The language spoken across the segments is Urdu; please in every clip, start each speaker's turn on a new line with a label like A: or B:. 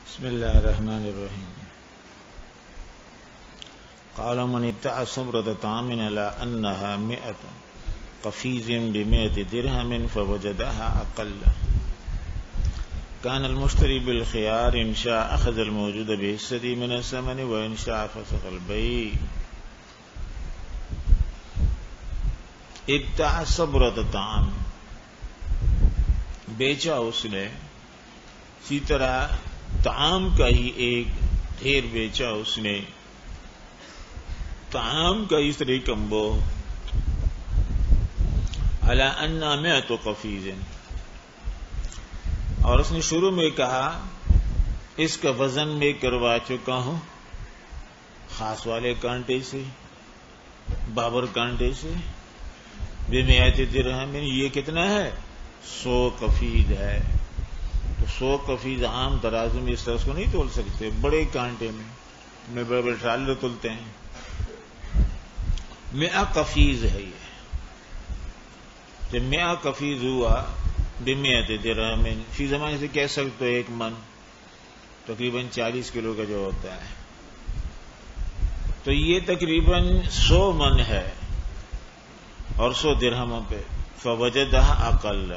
A: بسم الله الرحمن الرحيم. قال من ابتاع صبرة طعام على أنها 100 قفيز ب100 درهم فوجدها أقل كان المشتري بالخيار إن شاء أخذ الموجود بحصته من الثمن وإن شاء فسخ البيع. ابتاع صبرة طعام بیچا اس نے، اسی طرح طعام کا ہی ایک ڈھیر بیچا اس نے، طعام کا اس طرح کمبو علی ان 100 قفیز، اور اس نے شروع میں کہا اس کا وزن میں کروا چکا ہوں خاص والے کانٹے سے، بابر کانٹے سے، ب100 درہم، یہ کتنا ہے؟ 100 قفیز ہے. تو 100 قفیز عام ترازو میں اس طرح کو نہیں تول سکتے، بڑے کانٹے میں بڑے بڑے ٹرالے تولتے ہیں. 100 قفیز ہے یہ. جب 100 قفیز ہوا ب100 درہم، فی زمانے سے کہہ سکتے ہو 1 من تقریباً 40 کلو کا جو ہوتا ہے، تو یہ تقریباً 100 من ہے اور 100 درہموں پہ. فوجدہ اقل،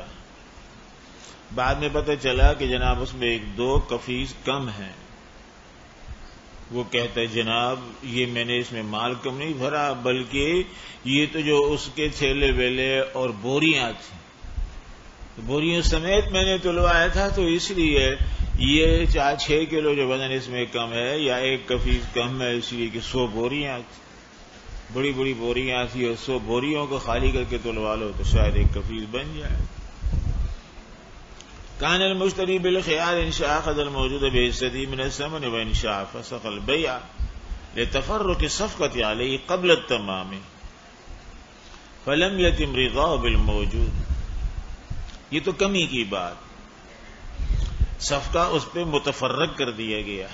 A: بعد میں پتہ چلا کہ جناب اس میں 1-2 قفیز کم ہیں. وہ کہتا ہے جناب یہ میں نے اس میں مال کم نہیں بھرا، بلکہ یہ تو جو اس کے تھیلے ویلے اور بوریاں تھیں، بوریوں سمیت میں نے تلوایا تھا، تو اس لیے یہ 4-6 کلو جو وزن اس میں کم ہے یا 1 قفیز کم ہے، اس لیے کہ 100 بوریاں تھیں، بڑی بڑی بوریاں تھیں، اور 100 بوریوں کو خالی کر کے تلوا لو تو شاید 1 قفیز بن جائے. كان المشتري بالخيار إن شاء أخذ الموجود بحصته من الثمن وإن شاء فسخ البيع لتفرق الصفقة عليه قبل التمام فلم يتم رضاه بالموجود. یہ تو کمی کی بات، صفقہ اس پہ متفرق کر دیا گیا،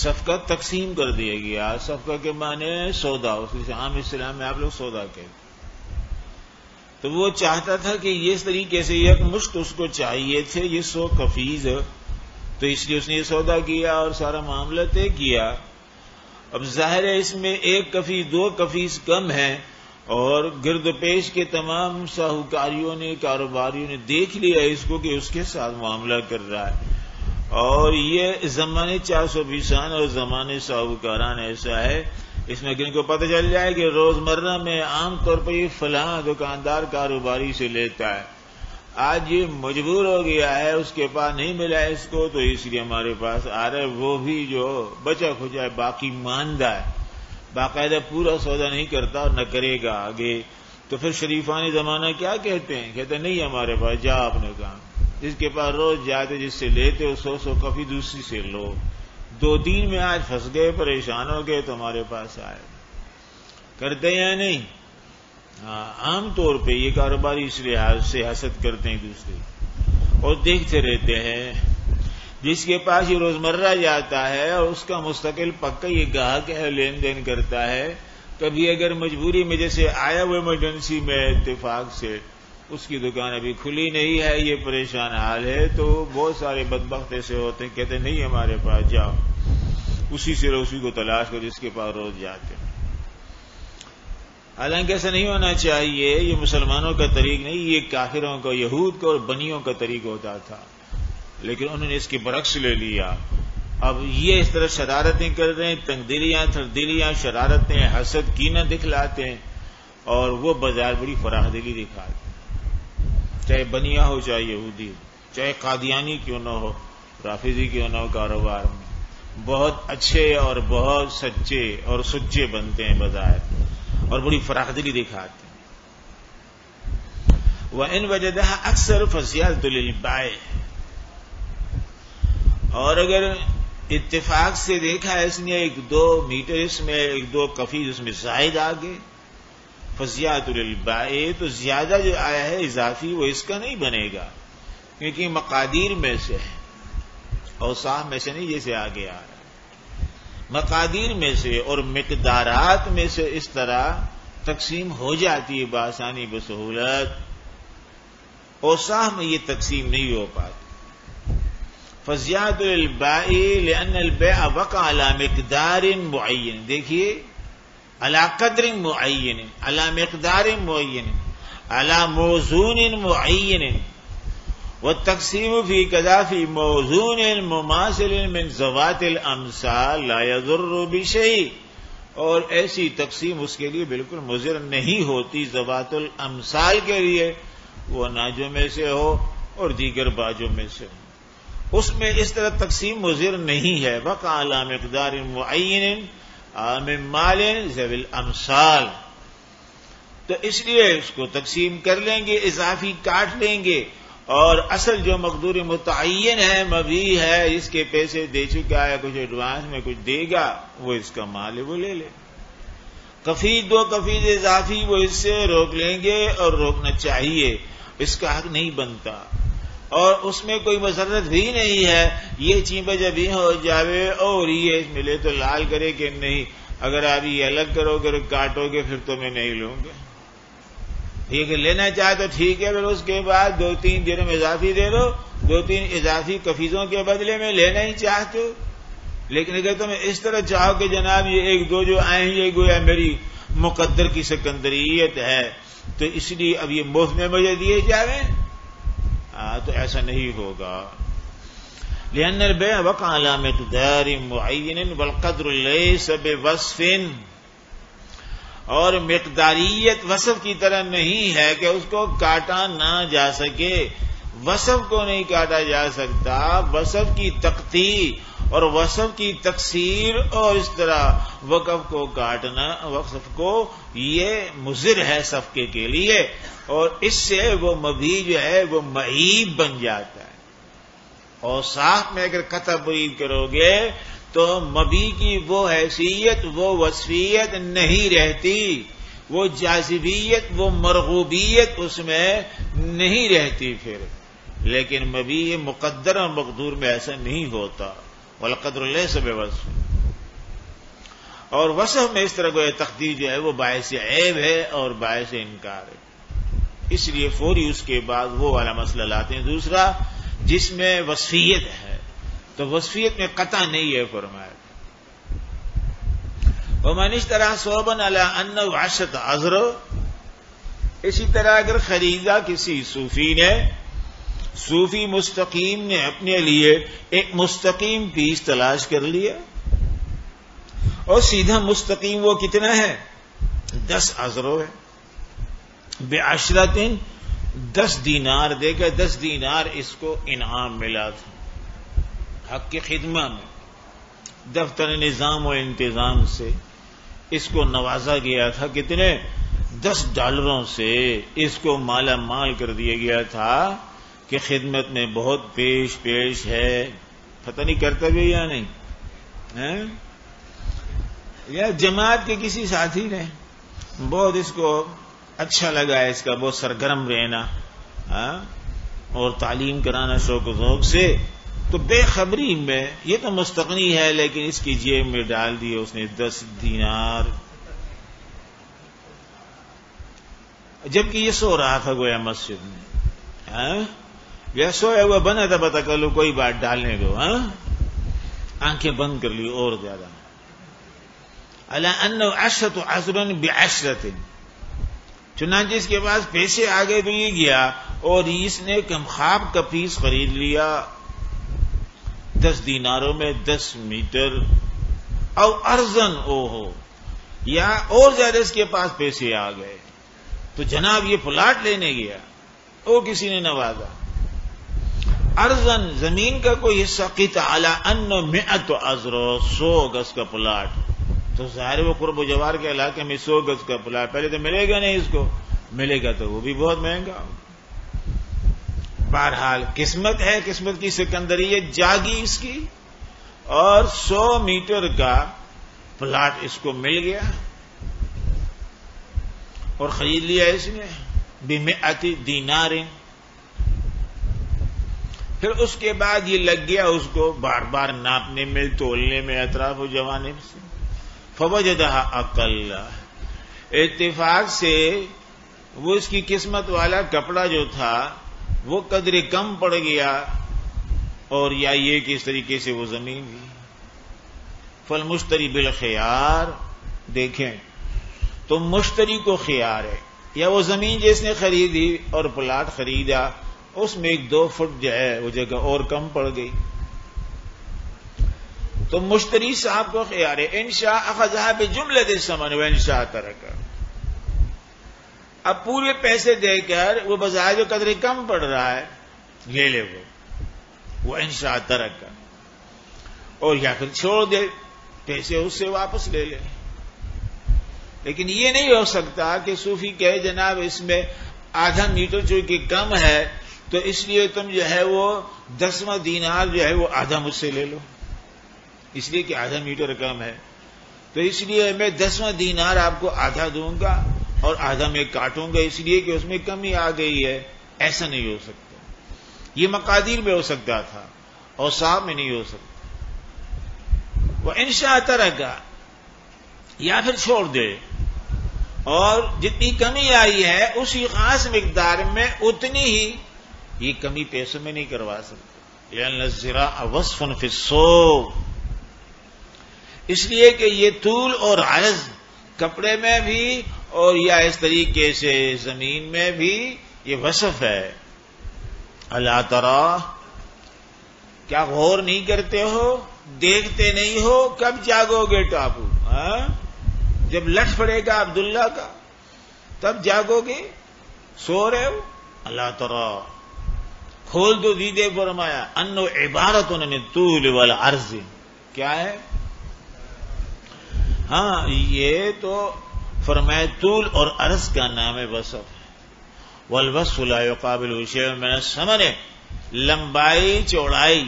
A: صفقہ تقسیم کر دیا گیا. صفقہ کے معنی سودا، اس سے عام اسلام میں آپ لوگ سودا کہتے. تو وہ چاہتا تھا کہ یہ اس طریقے سے یک مشت اس کو چاہیے تھے یہ 100 قفیز، تو اس لیے اس نے یہ سودا کیا اور سارا معاملہ طے کیا. اب ظاہر ہے اس میں 1 قفیز 2 قفیز کم ہے، اور گرد پیش کے تمام ساہوکاریوں نے، کاروباریوں نے دیکھ لیا اس کو کہ اس کے ساتھ معاملہ کر رہا ہے. اور یہ زمانے 420 اور زمانے ساہوکاران ایسا ہے، اس میں کن کو پتہ چل جائے کہ روزمرہ میں عام طور پر یہ فلاں دکاندار کاروباری سے لیتا ہے، آج یہ مجبور ہو گیا ہے، اس کے پاس نہیں ملا اس کو تو اس لیے ہمارے پاس آ رہا ہے. وہ بھی جو بچا کھچا ہے، باقی ماندہ ہے، باقاعدہ پورا سودا نہیں کرتا اور نہ کرے گا آگے. تو پھر شریفان زمانہ کیا کہتے ہیں؟ کہتے ہیں نہیں ہمارے پاس، جا اپنے کام، جس کے پاس روز جاتے جس سے لیتے ہو 100 کافی دوسری سے لو. 2-3 میں آج پھنس گئے، پریشان ہو گئے تو ہمارے پاس آئے. کرتے ہیں یا نہیں؟ عام طور پہ یہ کاروباری اس لحاظ سے حسد کرتے ہیں دوسرے، اور دیکھتے رہتے ہیں. جس کے پاس یہ روزمرہ جاتا ہے اور اس کا مستقل پکا یہ گاہک ہے، لین دین کرتا ہے، کبھی اگر مجبوری میں جیسے آیا وہ ایمرجنسی میں اتفاق سے اس کی دکان ابھی کھلی نہیں ہے، یہ پریشان حال ہے، تو بہت سارے بدبخت ایسے ہوتے ہیں کہتے ہیں نہیں ہمارے پاس، جاؤ اسی سے اسی کو تلاش کرو جس کے پاس روز جاتے ہیں. حالانکہ ایسا نہیں ہونا چاہیے، یہ مسلمانوں کا طریق نہیں، یہ کافروں کا، یہود کا اور بنیوں کا طریق ہوتا تھا، لیکن انہوں نے اس کے برعکس لے لیا. اب یہ اس طرح شرارتیں کر رہے ہیں، تنگ دلیاں، تھردلیاں، شرارتیں، حسد، کینہ دکھلاتے ہیں، اور وہ بازار بڑی فراخ دلی دکھاتے ہیں. چاہے بنیا ہو، چاہے یہودی ہو، چاہے قادیانی کیوں نہ ہو، رافضی کیوں نہ ہو، کاروبار میں بہت اچھے اور بہت سچے اور سچے بنتے ہیں بظاہر، اور بڑی فراخ دلی دکھاتے ہیں. وَإِنْ وَجَدَهَا أَكْثَرُ فَزِيَادَةٌ لِلْبَائِعِ، اور اگر اتفاق سے دیکھا اس نے 1-2 میٹر اس میں 1-2 قفیز اس میں زائد آگے، فَزِيَادَةٌ لِلْبَائِعِ، تو زیادہ جو آیا ہے اضافی وہ اس کا نہیں بنے گا، کیونکہ مقادیر میں سے ہے، اوصاف میں سے نہیں جیسے آگے آ رہا ہے، مقادیر میں سے اور مقدارات میں سے اس طرح تقسیم ہو جاتی ہے بآسانی بسہولت. اوصاف میں یہ تقسیم نہیں ہو پاتی. فزیادۃ البیع لأن البیع وقع علی مقدار معین. دیکھیے علی قدر معین، علی مقدار معین، علی موزون معین، والتقسیم فی کذا فی موزون مماثل من ذوات الامثال لا یضر بشیء. اور ایسی تقسیم اس کے لیے بالکل مضر نہیں ہوتی ذوات الامثال کے لیے، وہ ناجوں میں سے ہو اور دیگر باجوں میں سے ہو، اس میں اس طرح تقسیم مضر نہیں ہے. وقع علی مقدار معین من مال ذوی الامثال، تو اس لیے اس کو تقسیم کر لیں گے، اضافی کاٹ لیں گے، اور اصل جو مقدور متعین ہے، مبیع ہے، اس کے پیسے دے چکا ہے، کچھ ایڈوانس میں کچھ دے گا، وہ اس کا مال ہے، وہ لے لے. کفیل دو کفیل اضافی وہ اس سے روک لیں گے، اور روکنا چاہیے، اس کا حق نہیں بنتا. اور اس میں کوئی مسرت بھی نہیں ہے، یہ چیمہ جبھی ہو جاوے اور یہ ملے تو لال کرے کہ نہیں، اگر آپ یہ الگ کرو گے کاٹو گے پھر تو میں نہیں لوں گا. ٹھیک ہے، لینا چاہے تو ٹھیک ہے، پھر اس کے بعد 2-3 درہم اضافی دے دو، 2-3 اضافی کفیزوں کے بدلے میں لینا ہی چاہتے ہو. لیکن اگر تم اس طرح چاہو کہ جناب یہ 1-2 جو آئے ہیں یہ گویا میری مقدر کی سکندریت ہے، تو اس لیے اب یہ مفت میں مجھے دیے جاویں، تو ایسا نہیں ہوگا. لأن البيع وقع على مقدار معین والقدر ليس بوصف، اور مقداریت وصف کی طرح نہیں ہے کہ اس کو کاٹا نہ جا سکے. وصف کو نہیں کاٹا جا سکتا، وصف کی تقطیع اور وصف کی تکسیر اور اس طرح وقف کو کاٹنا، وصف کو یہ مضر ہے صفقے کے لیے، اور اس سے وہ مبیع جو ہے وہ معیب بن جاتا ہے. اور ساتھ میں اگر قطع برید کرو گے تو مبیع کی وہ حیثیت، وہ وصفیت نہیں رہتی، وہ جاذبیت، وہ مرغوبیت اس میں نہیں رہتی پھر. لیکن مبیع مقدر اور مقدور میں ایسا نہیں ہوتا. والقدر لیس بوصف، اور وصف میں اس طرح کو تقدیر جو ہے وہ باعث عیب ہے اور باعث انکار ہے. اس لیے فوری اس کے بعد وہ والا مسئلہ لاتے ہیں دوسرا جس میں وصفیت ہے، تو وصفیت میں قطع نہیں ہے فرمایا. ومن اشترى ثوبا على انه 10 عذر، اسی طرح اگر خریدا کسی صوفی نے، صوفی مستقیم نے اپنے لیے ایک مستقیم پیس تلاش کر لیا، اور سیدھا مستقیم وہ کتنا ہے؟ 10 عذر ہے. ب10 10 دینار دے گا، 10 دینار اس کو انعام ملا تھا حق کی خدمت میں. دفتر نظام و انتظام سے اس کو نوازا گیا تھا، کتنے؟ $10 سے اس کو مالا مال کر دیا گیا تھا کہ خدمت میں بہت پیش ہے. پتہ نہیں کرتا بھی یا نہیں، یا جماعت کے کسی ساتھی نے بہت اس کو اچھا لگا ہے، اس کا بہت سرگرم رہنا اور تعلیم کرانا شوق و ذوق سے، تو بے خبری میں یہ تو مستغنی ہے لیکن اس کی جیب میں ڈال دیے اس نے 10 دینار، جبکہ یہ سو رہا تھا گویا مسجد میں. یہ سویا ہوا بنا تھا، پتہ کر لو کوئی بات ڈالنے دو، آنکھیں بند کر لی اور زیادہ. الا انه 10 عذر ب10، چنانچہ اس کے پاس پیسے آگے تو یہ گیا اور اس نے کمخواب کا پیس خرید لیا 10 دیناروں میں 10 میٹر، او ارزن ہو، یا اور زیادہ اس کے پاس پیسے آ گئے تو جناب یہ پلاٹ لینے گیا، وہ کسی نے نوازا. ارزن زمین کا کوئی حصہ، قطع علی ان 100 عذر، 100 گز کا پلاٹ، تو ظاہر وہ قرب و جوار کے علاقے میں 100 گز کا پلاٹ پہلے تو ملے گا نہیں، اس کو ملے گا تو وہ بھی بہت مہنگا. بہرحال قسمت ہے، قسمت کی سکندریت جاگی اس کی، اور 100 میٹر کا پلاٹ اس کو مل گیا اور خرید لیا اس نے ب100 دینار. پھر اس کے بعد یہ لگ گیا اس کو بار بار ناپنے میں، تولنے میں اطراف و جوانب سے. فوجدها اقل، اتفاق سے وہ اس کی قسمت والا کپڑا جو تھا وہ قدر کم پڑ گیا اور یا یہ کہ اس طریقے سے وہ زمین بھی. فالمشتری بالخیار، دیکھیں تو مشتری کو خیار ہے، یا وہ زمین جس نے خریدی اور پلاٹ خریدا اس میں 1-2 فٹ جو ہے وہ جگہ اور کم پڑ گئی، تو مشتری صاحب کو خیار ہے. انشاء اخذها بجملۃ الثمن وانشاء ترک. اب پورے پیسے دے کر وہ بظاہر جو قدر کم پڑ رہا ہے لے لے وہ انشاء ترک، اور یا پھر چھوڑ دے، پیسے اس سے واپس لے لے. لیکن یہ نہیں ہو سکتا کہ صوفی کہے جناب اس میں آدھا میٹر چونکہ کم ہے تو اس لیے تم جو ہے وہ 10واں دینار جو ہے وہ آدھا مجھ سے لے لو، اس لیے کہ آدھا میٹر کم ہے تو اس لیے میں 10واں دینار آپ کو آدھا دوں گا اور آدھا میں کاٹوں گا اس لیے کہ اس میں کمی آ گئی ہے. ایسا نہیں ہو سکتا. یہ مقادیر میں ہو سکتا تھا اور صاحب میں نہیں ہو سکتا. وہ انشاء ترک، یا پھر چھوڑ دے، اور جتنی کمی آئی ہے اسی خاص مقدار میں اتنی ہی، یہ کمی پیسوں میں نہیں کروا سکتے. لأن الزراع وصف فی الصوب، اس لیے کہ یہ طول اور عرض کپڑے میں بھی اور یا اس طریقے سے زمین میں بھی یہ وصف ہے. الا ترى، کیا غور نہیں کرتے ہو، دیکھتے نہیں ہو، کب جاگو گے ٹاپو؟ جب لٹ پڑے گا عبداللہ کا تب جاگو گے، سو رہے ہو. الا ترى، کھول دو دیدے، فرمایا انو عبارت عن الطول والعرض. کیا ہے؟ ہاں یہ تو فرمایا طول اور عرض کا نام ہے وصف. والوصف لا يقابل شيء من الثمن، لمبائی چوڑائی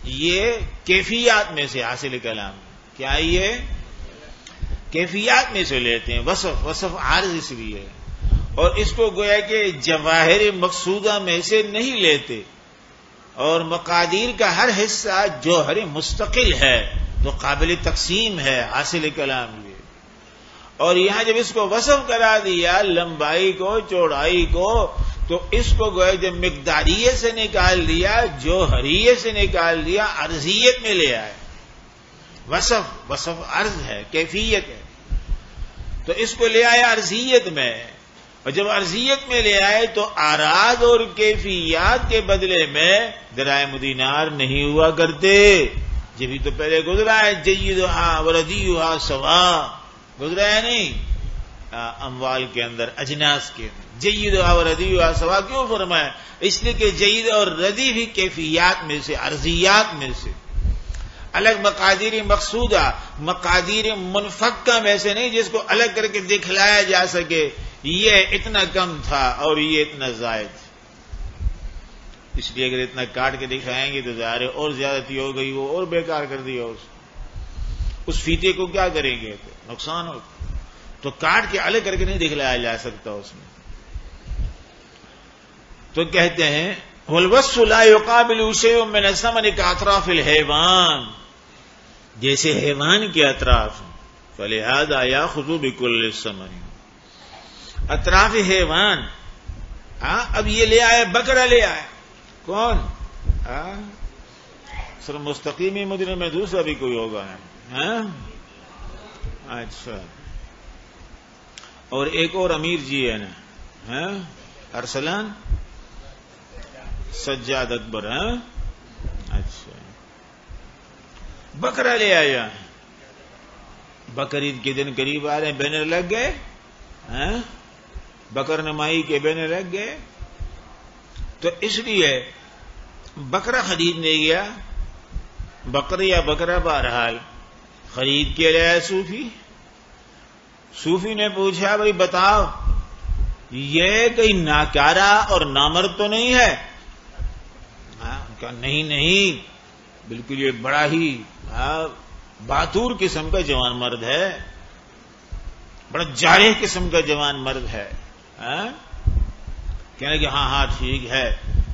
A: یہ کیفیات میں سے حاصل کلام. کیا یہ کیفیات میں سے لیتے ہیں. وصف عارض اس لیے، اور اس کو گویا کہ جواہر مقصودہ میں سے نہیں لیتے. اور مقادیر کا ہر حصہ جوہر مستقل ہے تو قابل تقسیم ہے حاصل کلام یہ. اور یہاں جب اس کو وصف کرا دیا لمبائی کو چوڑائی کو تو اس کو گویا جب مقداریت سے نکال دیا، جوہریت سے نکال دیا، عرضیت میں لے آئے. وصف عرض ہے، کیفیت ہے، تو اس کو لے آئے عرضیت میں. اور جب عرضیت میں لے آئے تو اعراض اور کیفیات کے بدلے میں درہم دینار نہیں ہوا کرتے. یہ بھی تو پہلے گزرا ہے، جیدھا وردیھا سوا، گزرا ہے نہیں اموال کے اندر، اجناس کے اندر. جیدھا وردیھا سوا کیوں فرمایا؟ اس لیے کہ جید اور ردی بھی کیفیات میں سے، عرضیات میں سے. الگ مقادیر مقصودہ، مقادیر منفکہ میں سے نہیں جس کو الگ کر کے دکھلایا جا سکے یہ اتنا کم تھا اور یہ اتنا زائد. اس لیے اگر اتنا کاٹ کے دکھائیں گے تو ظاہر اور زیادتی ہو گئی، وہ اور بیکار کر دیا. اس فیتے کو کیا کریں گے؟ نقصان ہو. تو کاٹ کے الگ کر کے نہیں دکھلایا جا سکتا اس میں. تو کہتے ہیں والوصف لا يقابل شيء من الثمن كاطراف الحيوان، جیسے حیوان کے اطراف. فلهذا ياخذ بكل الثمن، اطراف حیوان. اب یہ لے آئے، بکرا لے آئے. کون؟ سر مستقیمی مدینہ میں دوسرا بھی کوئی ہوگا. اچھا، اور ایک اور امیر جی ہے نا، ارسلان سجاد اکبر. اچھا، بکرا لے آیا. بقرعید کے دن قریب آ رہے ہیں، بینر لگ گئے، بکر نمائی کے بینر لگ گئے. تو اس لیے بکرا خریدنے گیا، بکر یا بکرا بہرحال خرید کے لیا صوفی نے پوچھا بھائی بتاؤ یہ کوئی ناکارہ اور نامرد تو نہیں ہے؟ کہا نہیں، بالکل یہ بڑا ہی باتور قسم کا جوان مرد ہے، بڑا جارح قسم کا جوان مرد ہے. کہنے کہ ہاں ٹھیک ہے،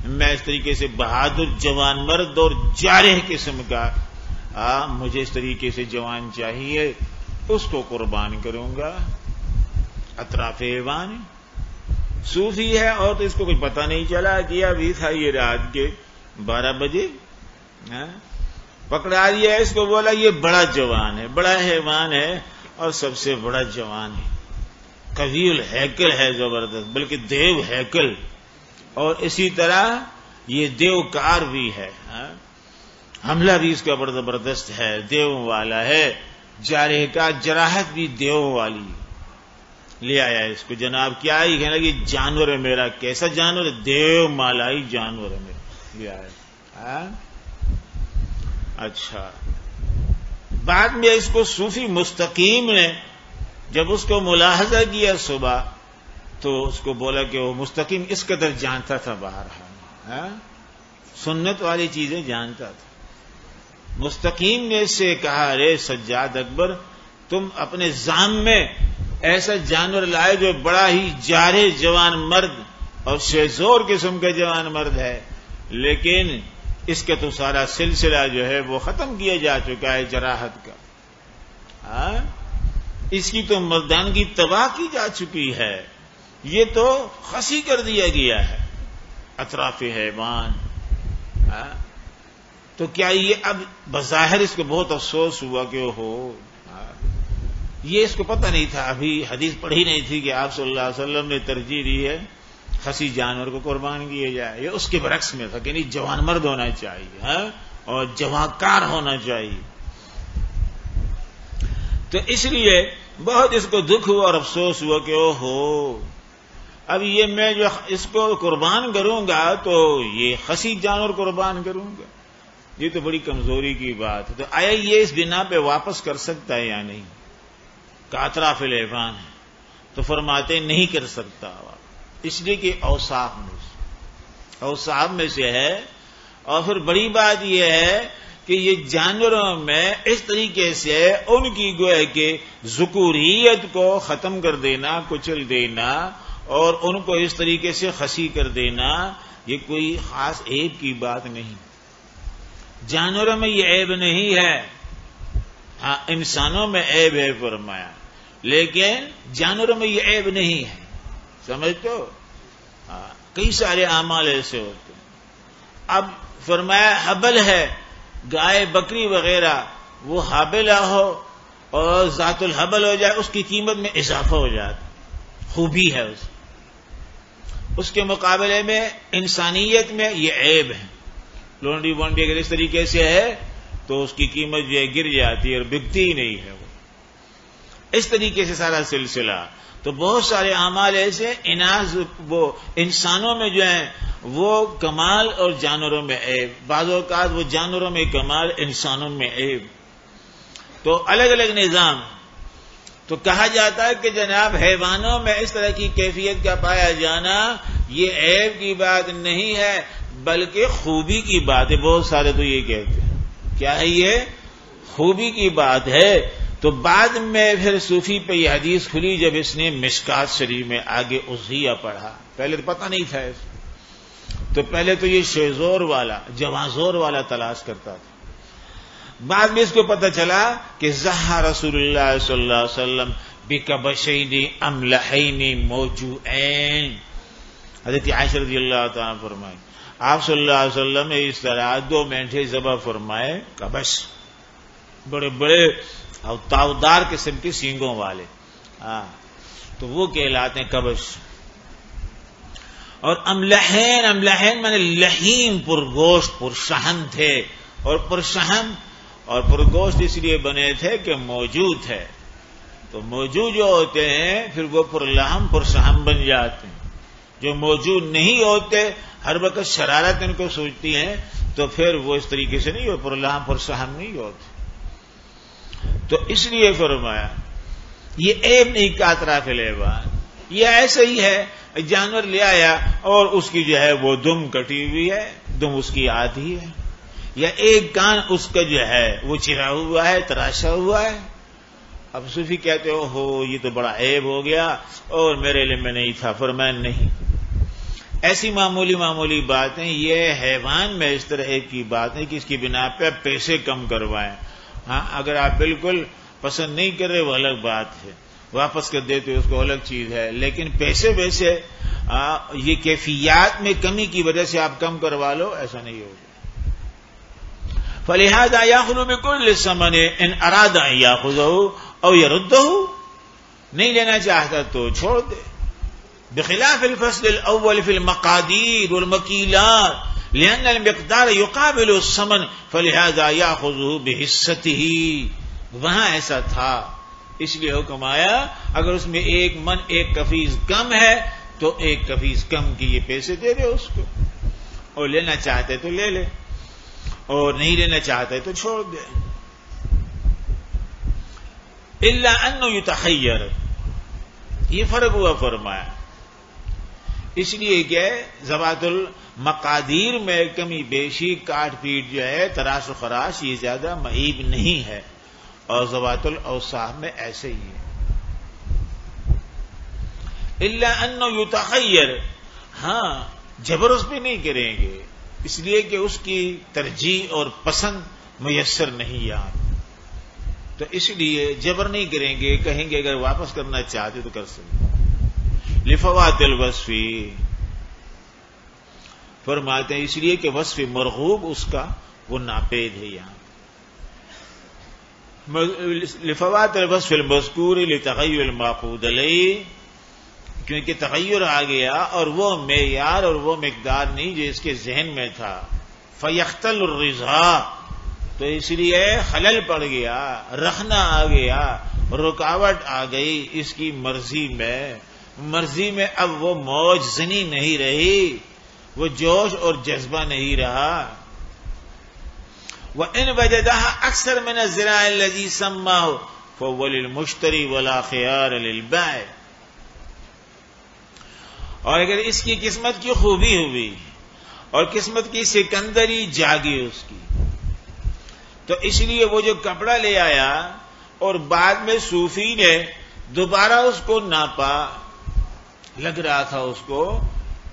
A: میں اس طریقے سے بہادر جوان مرد اور جارح قسم کا، مجھے اس طریقے سے جوان چاہیے، اس کو قربان کروں گا. اطراف ایوان صوفی ہے اور تو اس کو کچھ پتہ نہیں چلا کہ ابھی تھا یہ رات کے 12 بجے پکڑا دیا اس کو، بولا یہ بڑا جوان ہے، بڑا حیوان ہے اور سب سے بڑا جوان ہے، قوی الہیکل ہے، زبردست، بلکہ دیو ہیکل، اور اسی طرح یہ دیو کار بھی ہے، حملہ بھی اس کا بڑا زبردست ہے، دیو والا ہے، جارح کا جراحت بھی دیو والی۔ لے آیا اس کو، جناب کیا ہی کہنے لگی، جانور ہے میرا۔ کیسا جانور ہے؟ دیو مالائی جانور ہے میرا، لے آیا۔ اچھا، بعد میں اس کو صوفی مستقیم نے جب اس کو ملاحظہ کیا صبح، تو اس کو بولا کہ وہ مستقیم اس قدر جانتا تھا، بہرحال سنت والی چیزیں جانتا تھا۔ مستقیم نے اس سے کہا، ارے سجاد اکبر، تم اپنے ذام میں ایسا جانور لائے جو بڑا ہی جارح جوان مرد اور شیزور قسم کا جوان مرد ہے، لیکن اس کا تو سارا سلسلہ جو ہے وہ ختم کیا جا چکا ہے جراحت کا، اس کی تو مردانگی تباہ کی جا چکی ہے، یہ تو خسی کر دیا گیا ہے اطراف حیوان۔ تو کیا یہ اب بظاہر اس کو بہت افسوس ہوا کہ ہو، یہ اس کو پتہ نہیں تھا، ابھی حدیث پڑھی نہیں تھی کہ آپ صلی اللہ علیہ وسلم نے ترجیح دی ہے خسی جانور کو قربان کیا جائے، یہ اس کے برعکس میں تھا کہ نہیں، جوان مرد ہونا چاہیے اور جوان کار ہونا چاہیے۔ تو اس لیے بہت اس کو دکھ ہوا اور افسوس ہوا کہ او ہو، اب یہ میں جو اس کو قربان کروں گا تو یہ خسی جانور قربان کروں گا، یہ تو بڑی کمزوری کی بات ہے۔ تو آیا یہ اس بنا پہ واپس کر سکتا ہے یا نہیں؟ کہ اطراف الحیوان ہے، تو فرماتے نہیں کر سکتا، اس لیے کہ اوصاف میں سے ہے۔ اور پھر بڑی بات یہ ہے کہ یہ جانوروں میں اس طریقے سے ان کی گویا کہ ذکوریت کو ختم کر دینا، کچل دینا، اور ان کو اس طریقے سے خسی کر دینا، یہ کوئی خاص عیب کی بات نہیں۔ جانوروں میں یہ عیب نہیں ہے، ہاں انسانوں میں عیب ہے فرمایا، لیکن جانوروں میں یہ عیب نہیں ہے، سمجھتے ہو؟ کئی سارے اعمال ایسے ہوتے ہیں۔ اب فرمایا حبل ہے، گائے بکری وغیرہ، وہ حابلہ ہو اور ذات الحبل ہو جائے، اس کی قیمت میں اضافہ ہو جاتا، خوبی ہے اس کے مقابلے میں انسانیت میں یہ عیب ہے۔ لونڈی بونڈی اگر اس طریقے سے ہے تو اس کی قیمت جو ہے گر جاتی ہے اور بکتی ہی نہیں ہے، وہ اس طریقے سے سارا سلسلہ۔ تو بہت سارے اعمال ایسے وہ انسانوں میں جو ہیں وہ کمال اور جانوروں میں عیب، بعض اوقات وہ جانوروں میں کمال، انسانوں میں عیب، تو الگ الگ نظام۔ تو کہا جاتا ہے کہ جناب حیوانوں میں اس طرح کی کیفیت کا پایا جانا یہ عیب کی بات نہیں ہے بلکہ خوبی کی بات ہے۔ بہت سارے تو یہ کہتے ہیں، کیا ہے یہ؟ خوبی کی بات ہے۔ تو بعد میں پھر صوفی پہ یہ حدیث کھلی جب اس نے مشکات شریف میں آگے اضحیہ پڑھا، پہلے تو پتہ نہیں تھا اس، تو پہلے تو یہ شیزور والا جوازور والا تلاش کرتا تھا، بعد میں اس کو پتہ چلا کہ ضحى رسول اللہ صلی اللہ علیہ وسلم بکبشین املحین موجوعین، حضرت عائشہ رضی اللہ تعالیٰ فرمائے آپ صلی اللہ علیہ وسلم نے اس طرح 2 مینٹھے ذبح فرمائے، کبش بڑے بڑے تاودار قسم کے سینگوں والے، تو وہ کہلاتے ہیں کبش۔ اور املحین، املحین مانے لحیم، پرگوشت، پرشہن تھے، اور پرشہن اور پرگوشت اس لیے بنے تھے کہ موجود ہے، تو موجود جو ہوتے ہیں پھر وہ پرلحم پرشہن بن جاتے ہیں، جو موجود نہیں ہوتے ہر وقت شرارت ان کو سوچتی ہیں تو پھر وہ اس طریقے سے نہیں ہو، پرلحم پرشہن نہیں ہوتے۔ تو اس لیے فرمایا یہ عیب نہیں کہ اطراف الحیوان، یہ ایسا ہی ہے، جانور لے آیا اور اس کی جو ہے وہ دم کٹی ہوئی ہے، دم اس کی آدھی ہے، یا ایک کان اس کا جو ہے وہ چرا ہوا ہے، تراشا ہوا ہے۔ اب صوفی کہتے ہو یہ تو بڑا عیب ہو گیا اور میرے علم میں نہیں تھا، فرمایا نہیں، ایسی معمولی معمولی باتیں یہ حیوان میں اس طرح عیب کی بات ہے کہ اس کی بنا پہ پیسے کم کروائیں، ہاں اگر آپ بالکل پسند نہیں کر رہے وہ الگ بات ہے، واپس کر دیتے اس کو الگ چیز ہے، لیکن پیسے ویسے یہ کیفیات میں کمی کی وجہ سے آپ کم کروا لو، ایسا نہیں ہوگا۔ فلہذا یاخذ بکل ثمن ان اراد ان یاخذہ او یردہ، نہیں لینا چاہتا تو چھوڑ دے. بخلاف الفصل الاول في المقادير والمكيلات لان المقدار يقابل الثمن فلهذا ياخذه بحصته، وہاں ایسا تھا اس لیے حکم آیا اگر اس میں 1 من 1 کفیز کم ہے تو 1 کفیز کم کی یہ پیسے دے دے اس کو، اور لینا چاہتے تو لے لے اور نہیں لینا چاہتے تو چھوڑ دے. الا انه يتخير، یہ فرق ہوا فرمایا، اس لیے کہ ذوات المقادیر میں کمی بیشی کاٹ پیٹ جو ہے تراش و خراش یہ زیادہ معیب نہیں ہے، اور ذوات الاوصاف میں ایسے ہی ہے. الا انه يتخير، ہاں جبر اس پہ نہیں کریں گے اس لیے کہ اس کی ترجیح اور پسند میسر نہیں یاد، تو اس لیے جبر نہیں کریں گے، کہیں گے اگر واپس کرنا چاہتے تو کر سکتے. لفوات الوصف، فرماتے ہیں اس لیے کہ وصف مرغوب اس کا وہ ناپید ہے. یہاں لفوات الوصف المذکور لتغیر المعقود علیہ، کیونکہ تغیر آ گیا اور وہ معیار اور وہ مقدار نہیں جو اس کے ذہن میں تھا. فیختل الرضا، تو اس لیے خلل پڑ گیا، رخنا آ گیا، رکاوٹ آ گئی اس کی مرضی میں اب وہ موج زنی نہیں رہی، وہ جوش اور جذبہ نہیں رہا. وَإِنْ وَجَدَهَا أَكْثَرَ مِنَ الزِّرَاعِ الَّذِي سَمَّاهُ فَهُوَ لِلْمُشْتَرِي وَلَا خِيَارَ لِلْبَائِعِ. اور اگر اس کی قسمت کی خوبی ہوئی اور قسمت کی سکندری جاگی اس کی، تو اس لیے وہ جو کپڑا لے آیا اور بعد میں صوفی نے دوبارہ اس کو ناپا، لگ رہا تھا اس کو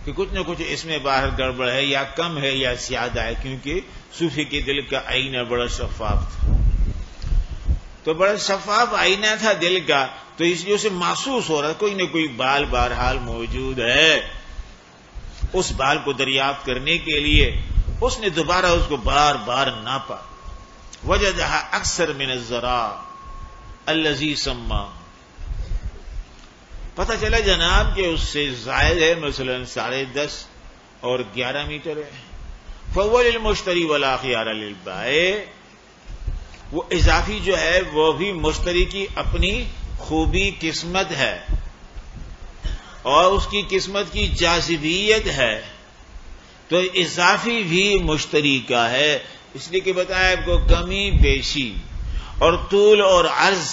A: کہ کچھ نہ کچھ اس میں باہر گڑبڑ ہے، یا کم ہے یا زیادہ ہے، کیونکہ صوفی کے دل کا آئینہ بڑا شفاف تھا، تو بڑا شفاف آئینہ تھا دل کا، تو اس لیے اسے محسوس ہو رہا کوئی نہ کوئی بال بہرحال موجود ہے. اس بال کو دریافت کرنے کے لیے اس نے دوبارہ اس کو بار بار ناپا. وجدها اکثر من الزراع الذي سما، پتہ چلا جناب کہ اس سے زائد ہے مثلا 10.5 اور 11 میٹر ہے. فهو للمشتری ولا خيار للبائع، وہ اضافی جو ہے وہ بھی مشتری کی اپنی خوبی قسمت ہے اور اس کی قسمت کی جاذبیت ہے، تو اضافی بھی مشتری کا ہے. اس لیے کہ بتایا آپ کو کمی بیشی اور طول اور عرض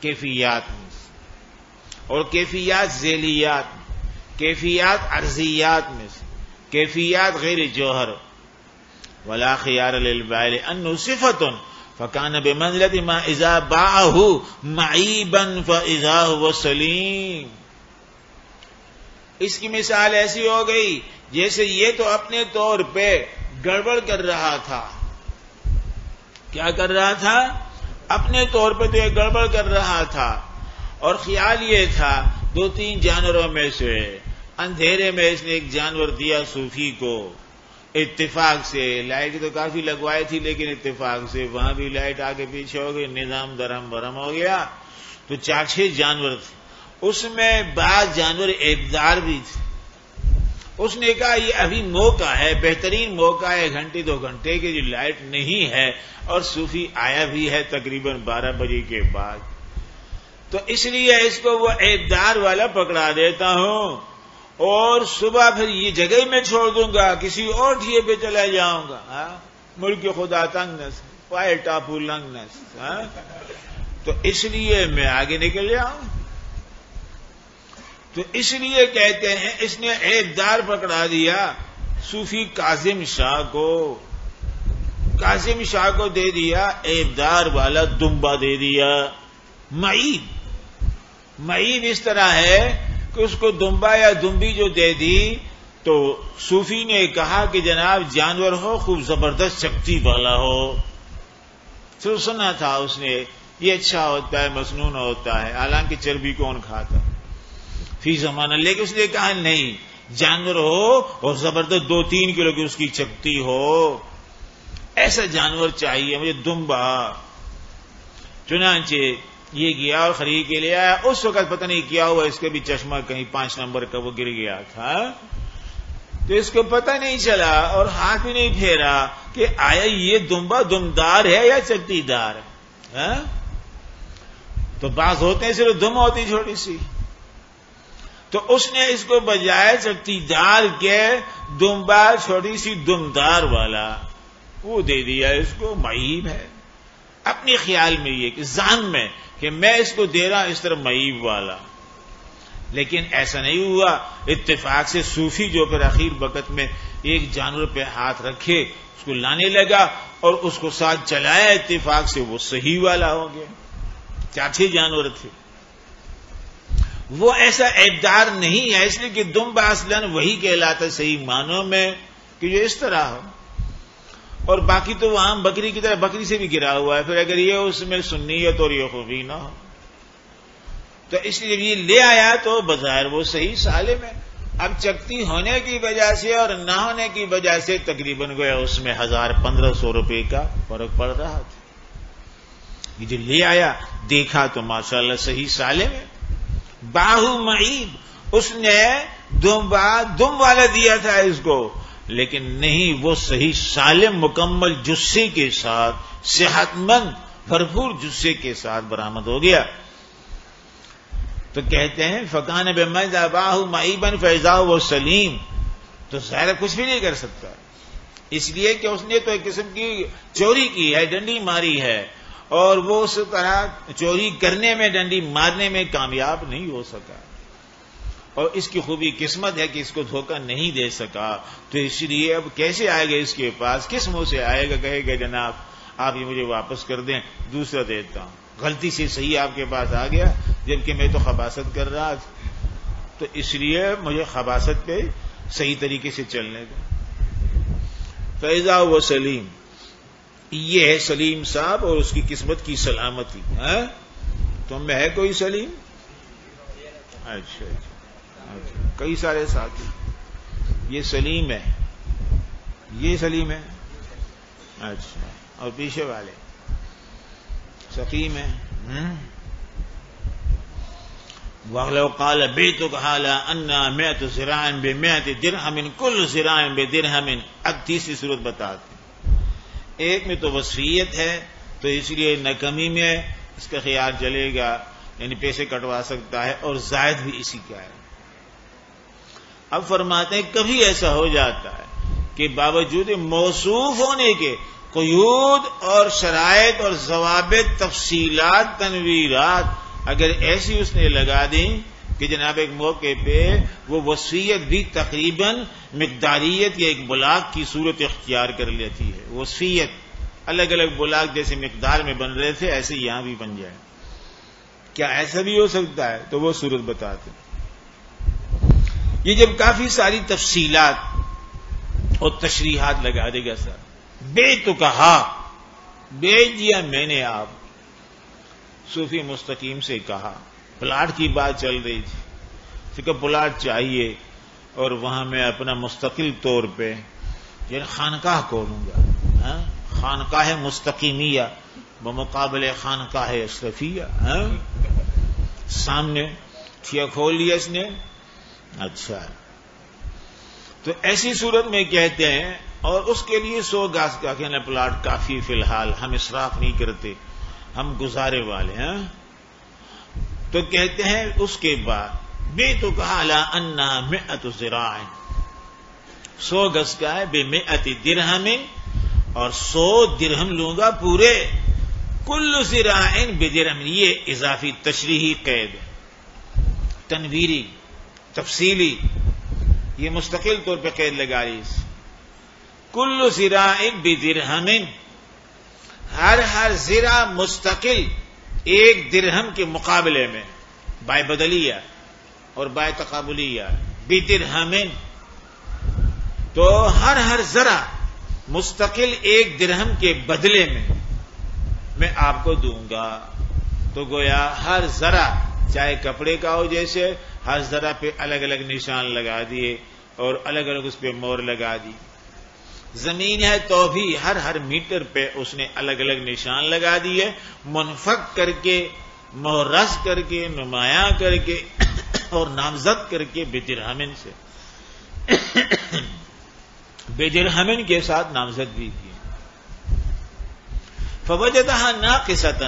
A: کیفیات میں، اور کیفیات ذیلیات میں، کیفیات عرضیات میں، کیفیات غیر جوہر. ولا خيار للبائع لأنه صفة فكان بمنزلة ما إذا باعه معيبا فإذا هو سليم. اس کی مثال ایسی ہو گئی جیسے یہ تو اپنے طور پہ گڑبڑ کر رہا تھا. کیا کر رہا تھا؟ اپنے طور پہ تو یہ گڑبڑ کر رہا تھا، اور خیال یہ تھا 2-3 جانوروں میں سے اندھیرے میں اس نے ایک جانور دیا صوفی کو، اتفاق سے. لائٹ تو کافی لگوائی تھی لیکن اتفاق سے وہاں بھی لائٹ آگے پیچھے ہو گئی، نظام درہم برہم ہو گیا، تو 4-6 جانور تھے. اس میں بعض جانور عیبدار بھی تھے. اس نے کہا یہ ابھی موقع ہے، بہترین موقع ہے، 1-2 گھنٹے کی جو لائٹ نہیں ہے اور صوفی آیا بھی ہے تقریباً 12 بجے کے بعد، تو اس لیے اس کو وہ عیبدار والا پکڑا دیتا ہوں اور صبح پھر یہ جگہ میں چھوڑ دوں گا، کسی اور ڈھیے پہ چلا جاؤں گا. ملک خدا تنگ نس پائے ٹاپو لنگ نس، تو اس لیے میں آگے نکل جاؤں. تو اس لیے کہتے ہیں اس نے عیبدار پکڑا دیا صوفی کاظم شاہ کو. کاظم شاہ کو دے دیا عیبدار والا دمبا دے دیا. معیب اس طرح ہے کہ اس کو دمبا یا دمبی جو دے دی تو صوفی نے کہا کہ جناب جانور ہو خوب زبردست شکتی والا ہو. تو سنا تھا اس نے یہ اچھا ہوتا ہے، مسنون ہوتا ہے، حالانکہ چربی کون کھاتا فی زمانہ، لیکن اس نے کہا نہیں جانور ہو اور زبردست 2-3 کلو کی اس کی شکتی ہو. ایسا جانور چاہیے مجھے، دمبا. چنانچہ یہ گیا اور خرید کے لے آیا. اس وقت پتہ نہیں کیا ہوا، اس کا بھی چشمہ کہیں 5 نمبر کا وہ گر گیا تھا، تو اس کو پتہ نہیں چلا اور ہاتھ بھی نہیں پھیرا کہ آیا یہ دمبا دمدار ہے یا چکتی دار ہے. تو بعض ہوتے ہیں صرف دم ہوتی چھوٹی سی، تو اس نے اس کو بجائے چکتی دار کے دمبا چھوٹی سی دمدار والا وہ دے دیا. اس کو معیب ہے اپنے خیال میں، یہ کہ ذہن میں کہ میں اس کو دے رہا اس طرح معیب والا. لیکن ایسا نہیں ہوا. اتفاق سے صوفی جو پھر اخیر وقت میں ایک جانور پہ ہاتھ رکھے اس کو لانے لگا اور اس کو ساتھ چلایا، اتفاق سے وہ صحیح والا ہو گیا. 4 جانور تھے. وہ ایسا عیبدار نہیں ہے، اس لیے کہ دمبا اصلاً وہی کہلاتا صحیح معنوں میں کہ جو اس طرح ہو، اور باقی تو وہ عام بکری کی طرح بکری سے بھی گرا ہوا ہے. پھر اگر یہ اس میں سنیت اور یہ خوبی نہ ہو تو اس لیے یہ لے آیا تو بظاہر وہ صحیح سالم ہے. اب چکتی ہونے کی وجہ سے اور نہ ہونے کی وجہ سے تقریباً گویا اس میں 1000-1500 روپے کا فرق پڑ رہا تھا. یہ جو لے آیا دیکھا تو ماشاءاللہ صحیح سالم ہے. باہو معیب، اس نے دم والا دیا تھا اس کو، لیکن نہیں، وہ صحیح سالم مکمل جثے کے ساتھ، صحت مند بھرپور جثے کے ساتھ برآمد ہو گیا. تو کہتے ہیں فکان بمذا باہو معیبا فیضا وہ سلیم. تو ظاہر کچھ بھی نہیں کر سکتا، اس لیے کہ اس نے تو ایک قسم کی چوری کی ہے، ڈنڈی ماری ہے، اور وہ اس طرح چوری کرنے میں ڈنڈی مارنے میں کامیاب نہیں ہو سکا. اور اس کی خوبی قسمت ہے کہ اس کو دھوکہ نہیں دے سکا. تو اس لیے اب کیسے آئے گا اس کے پاس، کس منہ سے آئے گا، کہے گا جناب آپ یہ مجھے واپس کر دیں، دوسرا دیتا ہوں. غلطی سے صحیح آپ کے پاس آ گیا جبکہ میں تو خباثت کر رہا تھا، تو اس لیے مجھے خباثت پہ صحیح طریقے سے چلنے دیں. فیضا وہ سلیم، یہ ہے سلیم صاحب اور اس کی قسمت کی سلامتی. تم میں ہے کوئی سلیم؟ اچھا کئی سارے ساتھی. یہ سلیم ہے، یہ سلیم ہے. اچھا، اور پیچھے والے سقیم ہے. وَلَوْ قَالَ بِيْتُكَ حَالًا أَنَّا مِئَةُ زِرَاعٍ بِمِئَةِ دِرْهَمٍ كُلُّ زِرَاعٍ بِدِرْهَمٍ. اب تیسری صورت بتاتے ہیں. ایک میں تو وصیت ہے، تو اس لیے نہ کمی میں اس کا خیال چلے گا، یعنی پیسے کٹوا سکتا ہے، اور زائد بھی اسی کا ہے. اب فرماتے ہیں کبھی ایسا ہو جاتا ہے کہ باوجود موصوف ہونے کے قیود اور شرائط اور ضوابط، تفصیلات، تنویرات اگر ایسی اس نے لگا دیں کہ جناب ایک موقع پہ وہ وصیت بھی تقریباً مقداریت یا ایک بلاغ کی صورت اختیار کر لیتی ہے. وصیت الگ الگ بلاغ جیسے مقدار میں بن رہے تھے ایسے یہاں بھی بن جائے. کیا ایسا بھی ہو سکتا ہے؟ تو وہ صورت بتاتے. یہ جب کافی ساری تفصیلات اور تشریحات لگا دے گا سر، بے تو کہا، بیچ دیا میں نے. آپ صوفی مستقیم سے کہا، پلاٹ کی بات چل رہی تھی کہ پلاٹ چاہیے اور وہاں میں اپنا مستقل طور پہ یعنی خانقاہ کھولوں گا. خانقاہ مستقیمیہ بمقابلے خانقاہ اشرفیہ. سامنے ٹھیا کھول لیا اس نے. اچھا، تو ایسی صورت میں کہتے ہیں، اور اس کے لیے 100 گز کا کہنا پلاٹ کافی، فی الحال ہم اسراف نہیں کرتے، ہم گزارے والے ہیں. تو کہتے ہیں اس کے بعد بے تو کہا لا انا 100 ذراع، 100 گز کا ہے، بے 100 درہم، اور 100 درہم لوں گا پورے. کل ذراع بدرہم، یہ اضافی تشریحی قید، تنویری تفصیلی، یہ مستقل طور پہ قید لگا رہی. کل ذراع بدرہم، ہر ذرا مستقل 1 درہم کے مقابلے میں، بائے بدلیہ اور بائے تقابلیہ، بدرہم، تو ہر ذرا مستقل 1 درہم کے بدلے میں آپ کو دوں گا. تو گویا ہر ذرا چاہے کپڑے کا ہو، جیسے ہر ذرا پہ الگ الگ نشان لگا دیے اور الگ الگ اس پہ مور لگا دی. زمین ہے تو بھی ہر میٹر پہ اس نے الگ الگ نشان لگا دیے، منفق کر کے، مورث کر کے، نمایاں کر کے اور نامزد کر کے بدرہمن سے، بدرہمن کے ساتھ نامزد بھی کی۔ فوجدہا ناقصۃ،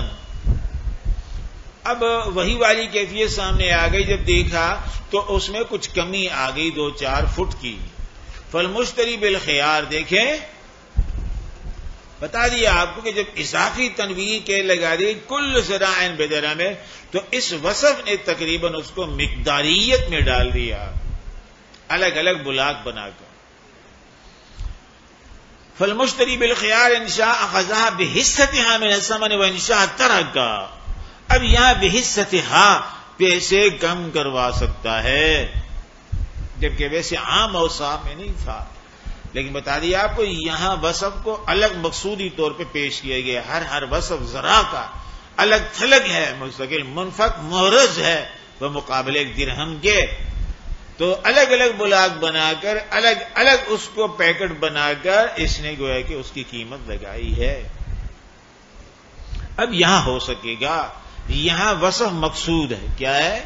A: اب وہی والی کیفیت سامنے آ گئی، جب دیکھا تو اس میں کچھ کمی آ گئی 2-4 فٹ کی۔ فالمشتری بالخیار، دیکھیں بتا دیا آپ کو کہ جب اضافی تنویر کے لگا دی کل ذراع بدرہم، تو اس وصف نے تقریباً اس کو مقداریت میں ڈال دیا، الگ الگ بلاک بنا کر۔ فالمشتری بالخیار ان شاء اخذها بحصتها من الثمن وان شاء تركها، اب یہاں بحصتها پیسے کم کروا سکتا ہے، جبکہ ویسے عام اوصاف میں نہیں تھا، لیکن بتا دیا آپ کو یہاں وصف کو الگ مقصودی طور پہ پیش کیا گیا، ہر وصف ذرا کا الگ تھلگ ہے، مستقل منفق مورز ہے بمقابلے ایک درہم کے، تو الگ الگ بلاک بنا کر الگ الگ اس کو پیکٹ بنا کر اس نے گویا کہ اس کی قیمت لگائی ہے۔ اب یہاں ہو سکے گا، یہاں وصف مقصود ہے، کیا ہے؟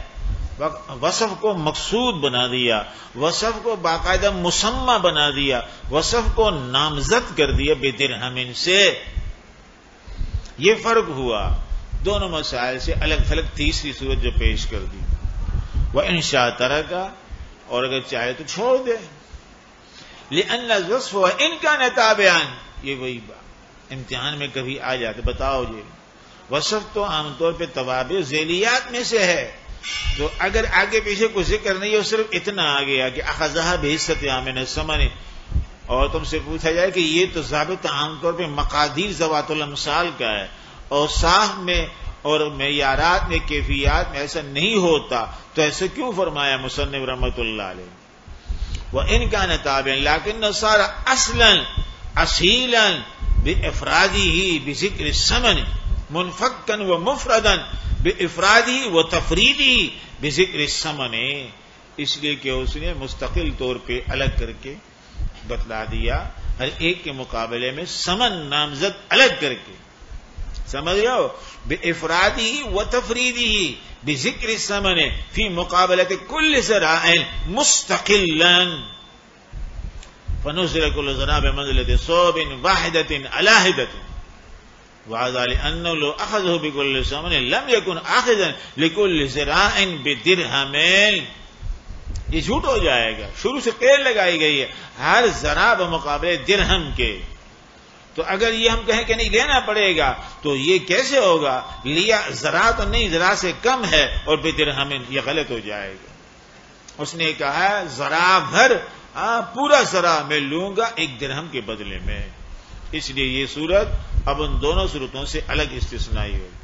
A: وصف کو مقصود بنا دیا، وصف کو باقاعدہ مسمى بنا دیا، وصف کو نامزد کر دیا بدرہمن سے۔ یہ فرق ہوا دونوں مسائل سے الگ تھلگ تیسری صورت جو پیش کر دی، وَإِن شَاءَ تَرَكَ، اور اگر چاہے تو چھوڑ دے، لِأَنَّ الْوَصْفَ وَإِن كَانَ تَابِعًا، یہ وہی بات امتحان میں کبھی آ جاتے، بتاؤ جی وصف تو عام طور پہ توابع ذیلیات میں سے ہے، تو اگر آگے پیچھے کوئی ذکر نہیں ہے، صرف اتنا آ گیا کہ اخذها بحصتها من الثمن، اور تم سے پوچھا جائے کہ یہ تو ضابط عام طور پہ مقادیر ذوات الامثال کا ہے، اور صاف میں اور معیارات میں کیفیات میں ایسا نہیں ہوتا، تو ایسے کیوں فرمایا مصنف رحمۃ اللہ علیہ؟ وَإِن كَانَ تَابِعًا لَكِنَّ صَارَ أَصْلًا أَصِيلًا بِإِفْرَادِهِ بِذِكْرِ الثَّمَنِ مُنْفَكًّا وَمُفْرَدًا بِإِفْرَادِهِ وَتَفْرِيدِهِ بِذِكْرِ الثَّمَنِ، اس لیے کہ اس نے مستقل طور پہ الگ کر کے بتلا دیا، ہر ایک کے مقابلے میں ثمن نامزد الگ کر کے، سمجھ رہے ہو؟ بِإِفْرَادِهِ وَتَفْرِيدِهِ بِذِكْرِ الثَّمَنِ فِي مُقَابَلَةِ كُلِّ ذَرَاعٍ مُسْتَقِلًا فَنُزِلَ كُلُّ ذَرَاعٍ بِمَنزِلَةِ صَوْبٍ وَاحِدَةٍ عَلَىٰ حِدَةٍ، وَهَذَا لِأَنَّهُ لَوْ أَخَذَهُ بِكُلِّ ثَمَنٍ لَمْ يَكُنْ آخِذًا لِكُلِّ ذِرَاعٍ بِدِرْهَمٍ، یہ جھوٹ ہو جائے گا، شروع سے قید لگائی گئی ہے ہر ذرا بمقابلے درہم کے، تو اگر یہ ہم کہیں کہ نہیں لینا پڑے گا تو یہ کیسے ہوگا؟ لیا ذرا تو نہیں، ذرا سے کم ہے اور بدرہمن، یہ غلط ہو جائے گا۔ اس نے کہا ذرا بھر، پورا ذرا میں لوں گا ایک درہم کے بدلے میں، اس لیے یہ صورت اب ان دونوں صورتوں سے الگ استثنائی ہوگی۔